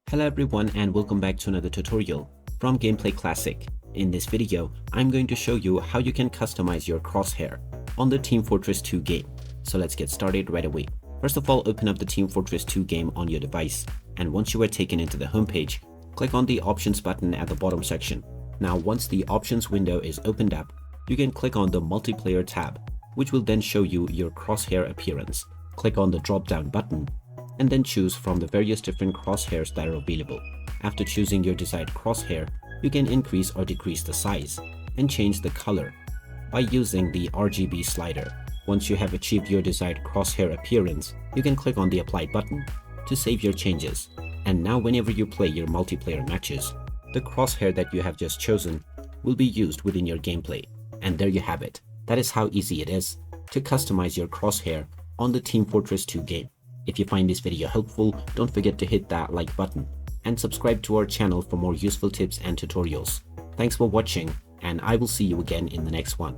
Hello everyone and welcome back to another tutorial from Gameplay Classic. In this video, I'm going to show you how you can customize your Crosshair on the Team Fortress 2 game. So let's get started right away. First of all, open up the Team Fortress 2 game on your device, and once you are taken into the homepage, click on the Options button at the bottom section. Now once the Options window is opened up, you can click on the Multiplayer tab, which will then show you your Crosshair appearance. Click on the drop-down button and then choose from the various different crosshairs that are available. After choosing your desired crosshair, you can increase or decrease the size and change the color by using the RGB slider. Once you have achieved your desired crosshair appearance, you can click on the Apply button to save your changes. And now whenever you play your multiplayer matches, the crosshair that you have just chosen will be used within your gameplay. And there you have it. That is how easy it is to customize your crosshair on the Team Fortress 2 game. If you find this video helpful, don't forget to hit that like button and subscribe to our channel for more useful tips and tutorials. Thanks for watching, and I will see you again in the next one.